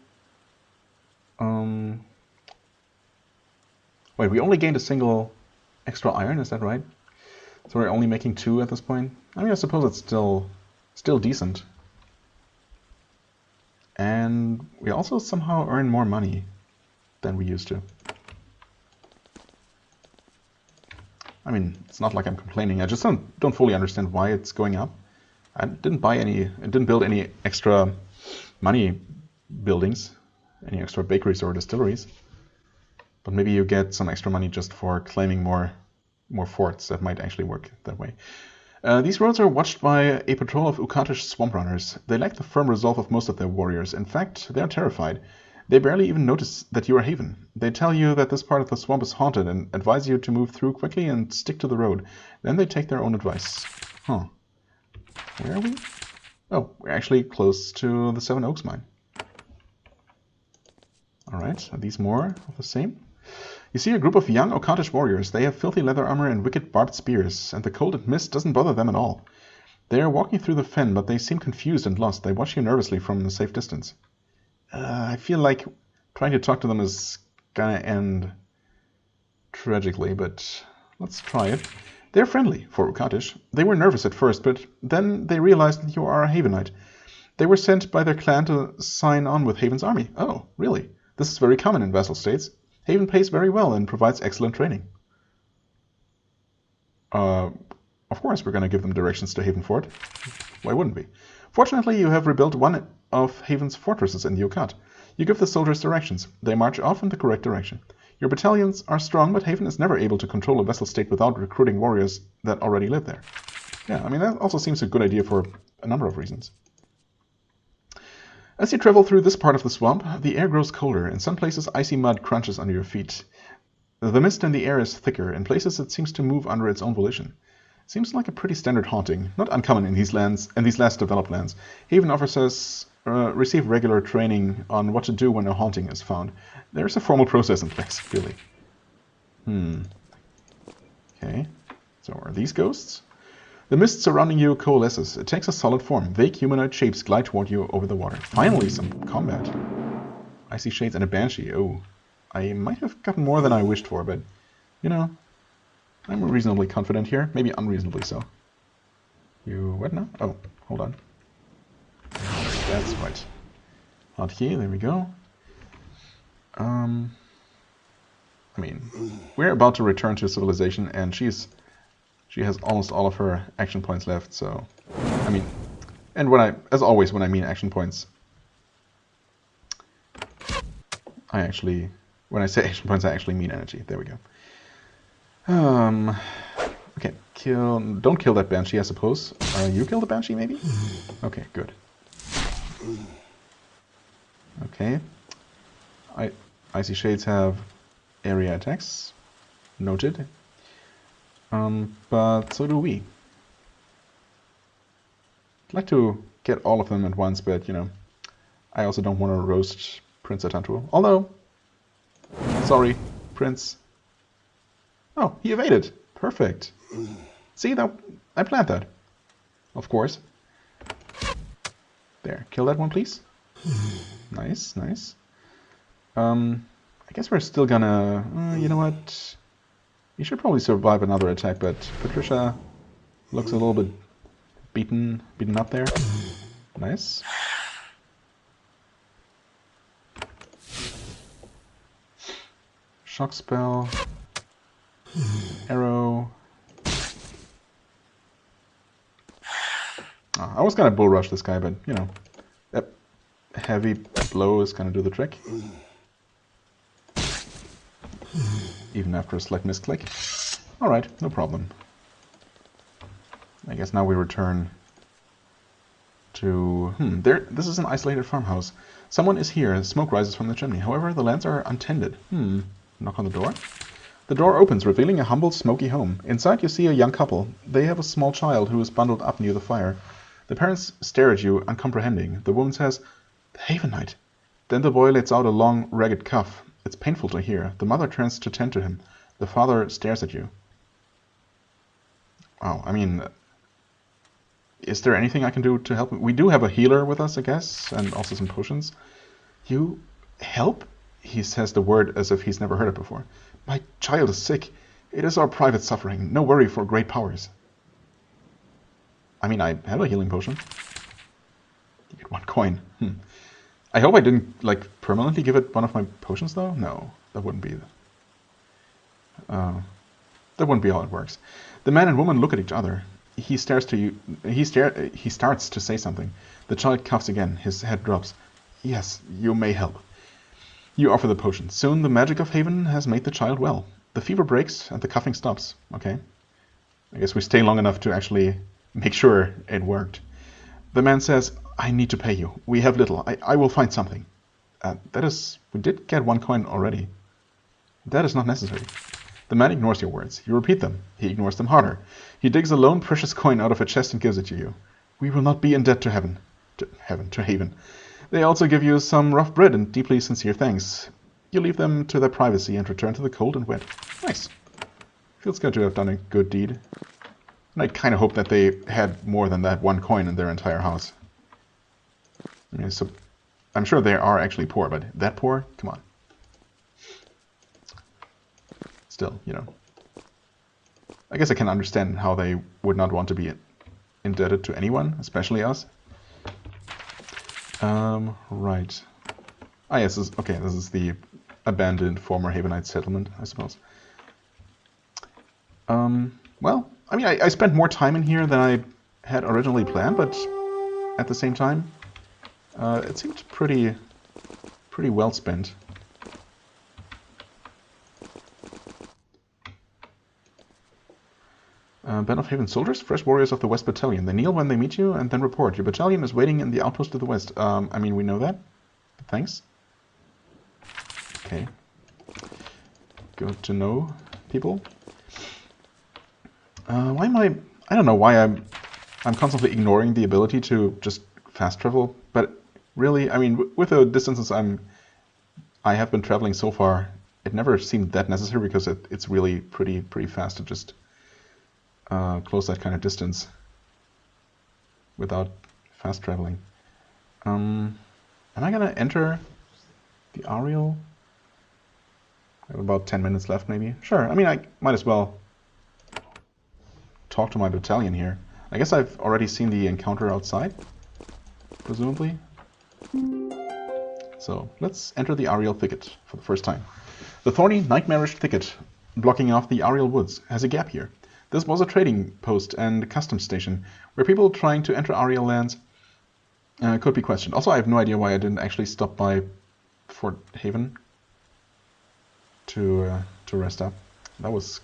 A: Wait, we only gained a single extra iron, is that right? So we're only making 2 at this point? I mean, I suppose it's still decent. And we also somehow earn more money than we used to. I mean, it's not like I'm complaining. I just don't fully understand why it's going up. I didn't build any extra money buildings, any extra bakeries or distilleries. But maybe you get some extra money just for claiming more forts. That might actually work that way. These roads are watched by a patrol of Ukatish swamp runners. They lack the firm resolve of most of their warriors. In fact, they are terrified. They barely even notice that you are Haven. They tell you that this part of the swamp is haunted and advise you to move through quickly and stick to the road. Then they take their own advice. Huh. Where are we? Oh, we're actually close to the Seven Oaks mine. Alright, are these more of the same? You see a group of young Occantish warriors. They have filthy leather armor and wicked barbed spears, and the cold and mist doesn't bother them at all. They are walking through the fen, but they seem confused and lost. They watch you nervously from a safe distance. I feel like trying to talk to them is gonna end tragically, but let's try it. They're friendly for Occantish. They were nervous at first, but then they realized that you are a Havenite. They were sent by their clan to sign on with Haven's army. Oh, really? This is very common in vassal states. Haven pays very well and provides excellent training. Of course we're going to give them directions to Haven Fort. Why wouldn't we? Fortunately, you have rebuilt one of Haven's fortresses in the Ucat. You give the soldiers directions. They march off in the correct direction. Your battalions are strong, but Haven is never able to control a vassal state without recruiting warriors that already live there. Yeah, I mean, that also seems a good idea for a number of reasons. As you travel through this part of the swamp, the air grows colder. In some places, icy mud crunches under your feet. The mist in the air is thicker. In places, it seems to move under its own volition. Seems like a pretty standard haunting, not uncommon in these lands and these last developed lands. Haven officers receive regular training on what to do when a haunting is found. There's a formal process in place, really. Okay, so are these ghosts? The mist surrounding you coalesces. It takes a solid form. Vague humanoid shapes glide toward you over the water. Finally, some combat. Icy shades and a banshee. Oh, I might have gotten more than I wished for, but, you know, I'm reasonably confident here. Maybe unreasonably so. You what now? Oh, hold on. That's right. Hotkey, there we go. I mean, we're about to return to civilization, and she has almost all of her action points left, so, I mean, and as always, when I mean action points, when I say action points, I actually mean energy. There we go. Okay, don't kill that banshee, I suppose. You kill the banshee, maybe? Okay, good. Okay. Icy shades have area attacks. Noted. But so do we. I'd like to get all of them at once, but, you know, I also don't want to roast Prince Atantuo. Although, sorry, Prince. Oh, he evaded. Perfect. See, I planned that. Of course. There, kill that one, please. Nice, nice. I guess we're still gonna... you know what? You should probably survive another attack, but Patricia looks a little bit beaten up there. Nice. Shock spell. Arrow. Oh, I was gonna bull rush this guy, but you know, that heavy blow is gonna do the trick. Even after a slight misclick. Alright, no problem. I guess now we return to... this is an isolated farmhouse. Someone is here. Smoke rises from the chimney. However, the lands are untended. Knock on the door. The door opens, revealing a humble, smoky home. Inside you see a young couple. They have a small child who is bundled up near the fire. The parents stare at you, uncomprehending. The woman says, "The Havenite." Then the boy lets out a long, ragged cough. It's painful to hear. The mother turns to tend to him. The father stares at you. Wow, I mean... is there anything I can do to help? We do have a healer with us, I guess, and also some potions. You help? He says the word as if he's never heard it before. My child is sick. It is our private suffering. No worry for great powers. I mean, I have a healing potion. You get 1 coin. I hope I didn't, like, permanently give it one of my potions, though? No, that wouldn't be... that wouldn't be how it works. The man and woman look at each other. He stares to you. He starts to say something. The child coughs again. His head drops. Yes, you may help. You offer the potion. Soon the magic of Haven has made the child well. The fever breaks and the coughing stops. Okay. I guess we stay long enough to actually make sure it worked. The man says, I need to pay you. We have little. I will find something. We did get 1 coin already. That is not necessary. The man ignores your words. You repeat them. He ignores them harder. He digs a lone precious coin out of a chest and gives it to you. We will not be in debt to heaven. To Haven. They also give you some rough bread and deeply sincere thanks. You leave them to their privacy and return to the cold and wet. Nice. Feels good to have done a good deed. And I kind of hope that they had more than that 1 coin in their entire house. I mean, so I'm sure they are actually poor, but that poor? Come on. Still, you know. I guess I can understand how they would not want to be indebted to anyone, especially us. Right. Ah, yes, this is the abandoned former Havenite settlement, I suppose. Well, I mean, I spent more time in here than I had originally planned, but at the same time, it seemed pretty well spent. Band of Haven soldiers, fresh warriors of the West Battalion. They kneel when they meet you and then report. Your battalion is waiting in the outpost to the west. I mean, we know that. But thanks. Okay. Good to know, people. Why am I don't know why I'm constantly ignoring the ability to just fast travel, but really, I mean, with the distances I have been traveling so far, it never seemed that necessary because it's really pretty fast to just close that kind of distance without fast traveling. Am I gonna enter the Ariel? I have about 10 minutes left, maybe. Sure. I mean, I might as well talk to my battalion here. I guess I've already seen the encounter outside, presumably. So let's enter the Ariel thicket for the first time. The thorny, nightmarish thicket blocking off the Ariel woods has a gap here. This was a trading post and customs station where people trying to enter Ariel lands could be questioned. Also, I have no idea why I didn't actually stop by Fort Haven to rest up. That was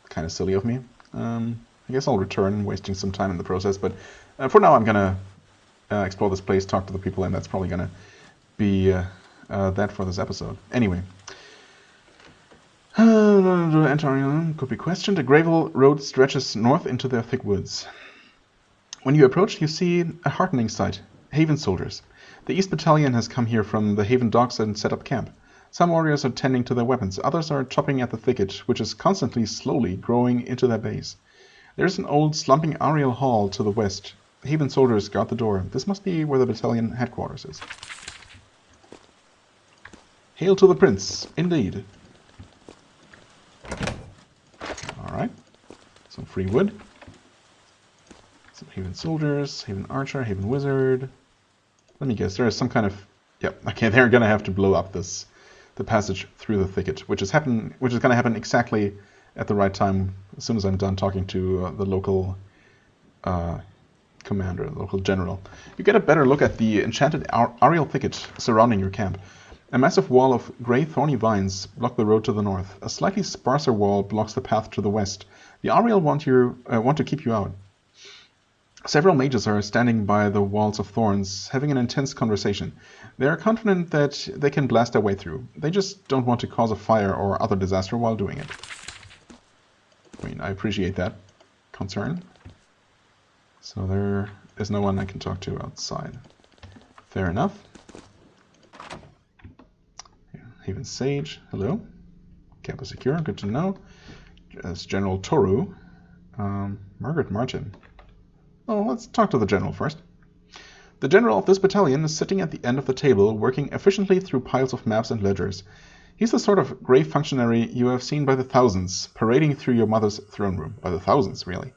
A: kind of silly of me. I guess I'll return, wasting some time in the process. But for now, I'm gonna explore this place, talk to the people, and that's probably gonna be that for this episode. Anyway. Entering could be questioned. A gravel road stretches north into their thick woods. When you approach, you see a heartening sight. Haven soldiers. The East Battalion has come here from the Haven docks and set up camp. Some warriors are tending to their weapons. Others are chopping at the thicket, which is constantly, slowly growing into their base. There is an old, slumping Ariel hall to the west. Haven soldiers guard the door. This must be where the battalion headquarters is. Hail to the prince. Indeed. Alright. Some free wood. Some Haven soldiers, Haven archer, Haven wizard. Let me guess, there is some kind of... Yep, okay, they're gonna have to blow up the passage through the thicket, which is gonna happen exactly at the right time, as soon as I'm done talking to the local commander, the local general. You get a better look at the enchanted Ariel thicket surrounding your camp. A massive wall of grey thorny vines block the road to the north. A slightly sparser wall blocks the path to the west. The Ariel want to keep you out. Several mages are standing by the walls of thorns, having an intense conversation. They are confident that they can blast their way through. They just don't want to cause a fire or other disaster while doing it. I mean, I appreciate that concern. So there is no one I can talk to outside. Fair enough. Haven Sage, hello. Campus secure, good to know. As General Toru. Margaret Martin. Oh, let's talk to the general first. The general of this battalion is sitting at the end of the table, working efficiently through piles of maps and ledgers. He's the sort of grey functionary you have seen by the thousands, parading through your mother's throne room. By the thousands, really.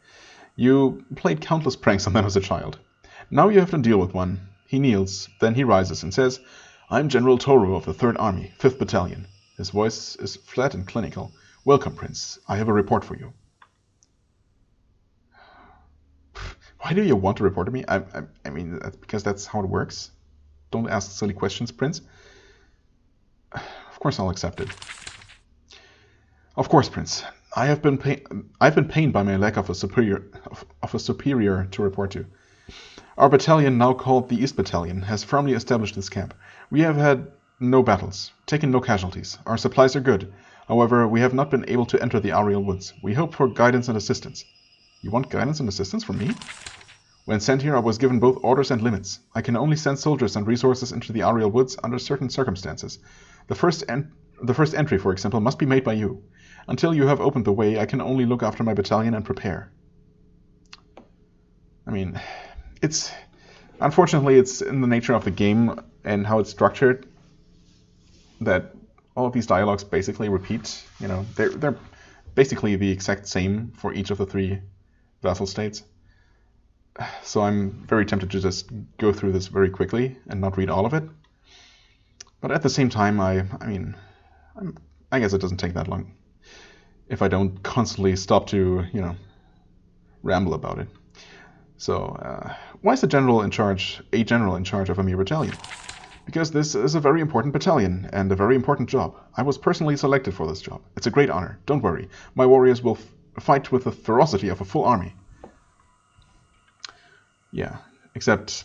A: You played countless pranks on them as a child. Now you have to deal with one. He kneels, then he rises and says, "I'm General Toru of the 3rd Army, 5th Battalion." His voice is flat and clinical. "Welcome, Prince. I have a report for you." Why do you want to report to me? I mean, because that's how it works. Don't ask silly questions, Prince. Of course I'll accept it. Of course, Prince. I've been pained by my lack of a superior to report to. Our battalion, now called the East Battalion, has firmly established this camp. We have had no battles, taken no casualties. Our supplies are good. However, we have not been able to enter the Ariel Woods. We hope for guidance and assistance. You want guidance and assistance from me? When sent here, I was given both orders and limits. I can only send soldiers and resources into the Ariel Woods under certain circumstances. The first entry, for example, must be made by you. Until you have opened the way, I can only look after my battalion and prepare. I mean, unfortunately, it's in the nature of the game and how it's structured that all of these dialogues basically repeat. You know, they're basically the exact same for each of the 3 vassal states. So I'm very tempted to just go through this very quickly and not read all of it. But at the same time, I guess it doesn't take that long if I don't constantly stop to, ramble about it. So, why is a general in charge of a mere battalion? Because this is a very important battalion and a very important job. I was personally selected for this job. It's a great honor. Don't worry. My warriors will fight with the ferocity of a full army. Yeah, except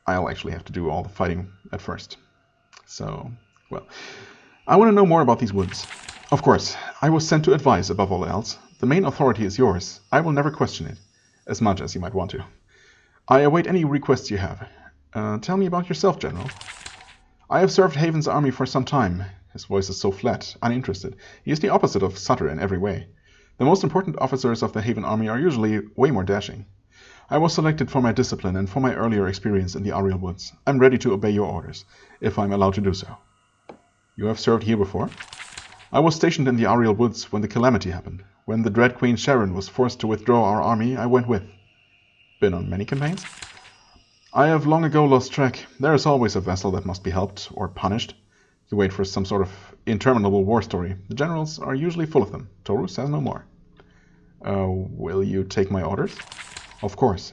A: I'll actually have to do all the fighting at first. So, well, I want to know more about these woods. Of course, I was sent to advise above all else. The main authority is yours. I will never question it, as much as you might want to. I await any requests you have. Tell me about yourself, General. I have served Haven's army for some time. His voice is so flat, uninterested. He is the opposite of Sutter in every way. The most important officers of the Haven army are usually way more dashing. I was selected for my discipline and for my earlier experience in the Ariel Woods. I'm ready to obey your orders, if I'm allowed to do so. You have served here before? I was stationed in the Ariel Woods when the calamity happened. When the Dread Queen Sharon was forced to withdraw our army, I went with. Been on many campaigns? I have long ago lost track. There is always a vessel that must be helped or punished. You wait for some sort of interminable war story. The generals are usually full of them. Toru says no more. Will you take my orders? Of course.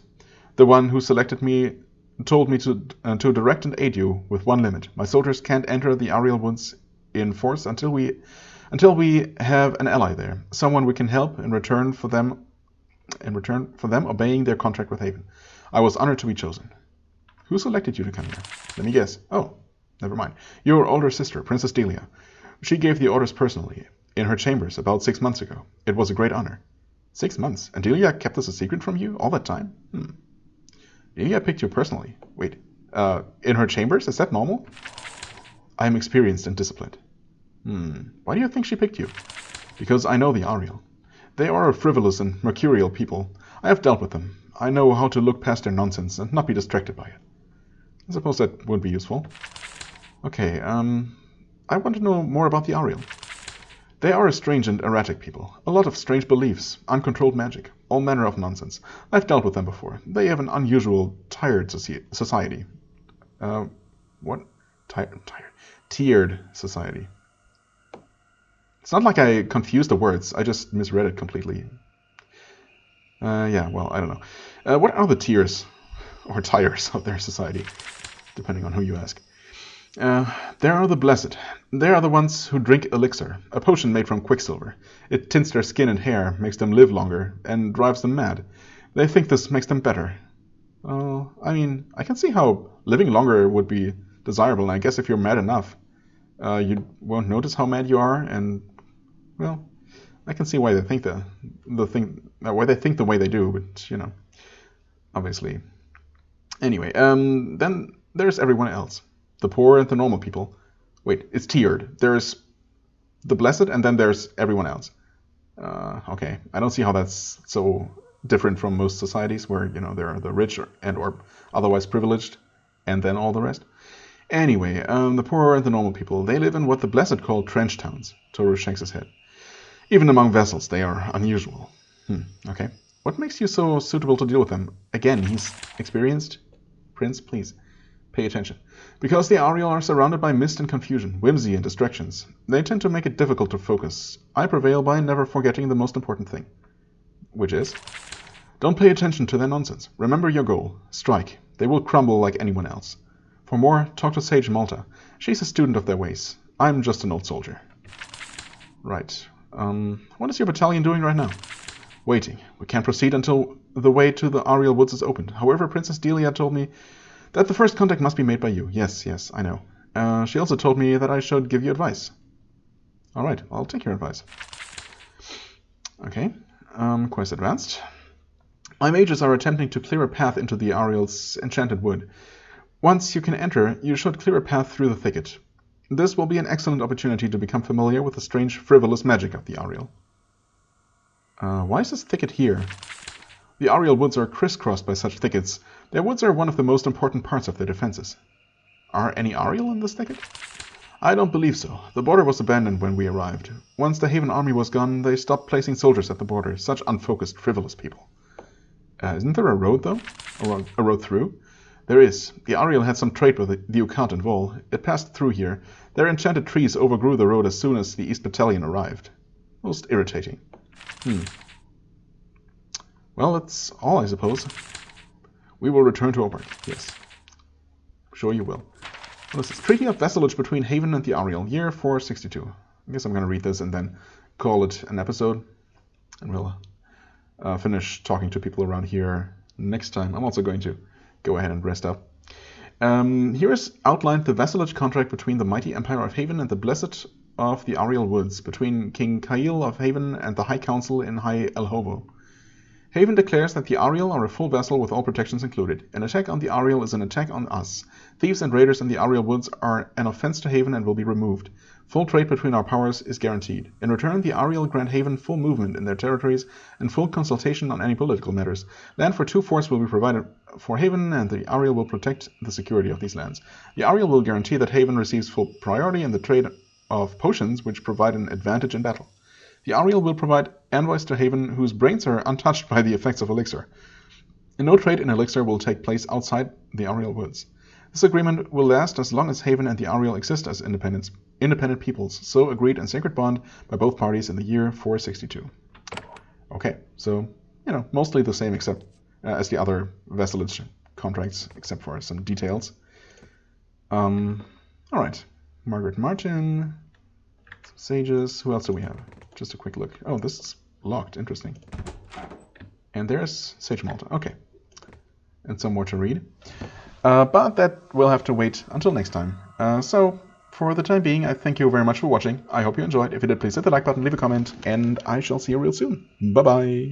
A: The one who selected me told me to direct and aid you with one limit. My soldiers can't enter the Ariel Woods in force until we have an ally there, someone we can help in return for them obeying their contract with Haven. I was honored to be chosen. Who selected you to come here? Let me guess. Oh, never mind. Your older sister, Princess Delia. She gave the orders personally, in her chambers, about 6 months ago. It was a great honor. 6 months? And Delia kept this a secret from you all that time? Delia picked you personally. Wait, in her chambers? Is that normal? I am experienced and disciplined. Why do you think she picked you? Because I know the Ariel. They are a frivolous and mercurial people. I have dealt with them. I know how to look past their nonsense and not be distracted by it. I suppose that would be useful. Okay, I want to know more about the Ariel. They are a strange and erratic people. A lot of strange beliefs, uncontrolled magic, all manner of nonsense. I've dealt with them before. They have an unusual, tired society. What? Tiered society. It's not like I confused the words. I just misread it completely. Yeah, well, I don't know. What are the tiers, or tires of their society, depending on who you ask? There are the blessed. They are the ones who drink elixir, a potion made from quicksilver. It tints their skin and hair, makes them live longer, and drives them mad. They think this makes them better. I mean, I can see how living longer would be desirable, and I guess if you're mad enough, you won't notice how mad you are, and, well, I can see why they think why they think the way they do, but, obviously. Anyway, then there's everyone else. The poor and the normal people. Wait, it's tiered. There's the blessed, and then there's everyone else. Okay, I don't see how that's so different from most societies where, there are the rich or otherwise privileged, and then all the rest. Anyway, the poor and the normal people, they live in what the blessed call trench towns. Toru shakes his head. Even among vessels, they are unusual. Okay. What makes you so suitable to deal with them? Again, he's experienced. Prince, please, pay attention. Because the Ariel are surrounded by mist and confusion, whimsy and distractions. They tend to make it difficult to focus. I prevail by never forgetting the most important thing. Which is? Don't pay attention to their nonsense. Remember your goal. Strike. They will crumble like anyone else. For more, talk to Sage Malta. She's a student of their ways. I'm just an old soldier. Right. What is your battalion doing right now? Waiting. We can't proceed until the way to the Ariel Woods is opened. However, Princess Delia told me that the first contact must be made by you. Yes, I know. She also told me that I should give you advice. Alright, I'll take your advice. Okay, quest advanced. My mages are attempting to clear a path into the Ariel's enchanted wood. Once you can enter, you should clear a path through the thicket. This will be an excellent opportunity to become familiar with the strange, frivolous magic of the Ariel. Why is this thicket here? The Ariel woods are crisscrossed by such thickets. Their woods are one of the most important parts of their defenses. Are any Ariel in this thicket? I don't believe so. The border was abandoned when we arrived. Once the Haven army was gone, they stopped placing soldiers at the border. Such unfocused, frivolous people. Isn't there a road, though? Or a road through? There is. The Ariel had some trade with the Ukant and Vol. It passed through here. Their enchanted trees overgrew the road as soon as the East Battalion arrived. Most irritating. Well, that's all, I suppose. We will return to our work. Yes. Sure you will. This is Treaty of Vassalage between Haven and the Ariel, year 462. I guess I'm going to read this and then call it an episode. And we'll finish talking to people around here next time. I'm also going to go ahead and rest up. Here is outlined the vassalage contract between the mighty Empire of Haven and the Blessed of the Ariel Woods, between King Kail of Haven and the High Council in High Elhovo. Haven declares that the Ariel are a full vassal with all protections included. An attack on the Ariel is an attack on us. Thieves and raiders in the Ariel Woods are an offense to Haven and will be removed. Full trade between our powers is guaranteed. In return, the Ariel grant Haven full movement in their territories and full consultation on any political matters. Land for 2 forts will be provided for Haven, and the Ariel will protect the security of these lands. The Ariel will guarantee that Haven receives full priority in the trade of potions, which provide an advantage in battle. The Ariel will provide envoys to Haven whose brains are untouched by the effects of elixir. No trade in elixir will take place outside the Ariel Woods. This agreement will last as long as Haven and the Ariel exist as independent peoples, so agreed in sacred bond by both parties in the year 462. Okay, so, mostly the same except as the other vassalage contracts, except for some details. Alright, Margaret Martin, sages, who else do we have? Just a quick look. Oh, this is locked, interesting. And there's Sage Malta, okay. And some more to read. But that will have to wait until next time. So, for the time being, I thank you very much for watching. I hope you enjoyed. If you did, please hit the like button, leave a comment, and I shall see you real soon. Bye-bye!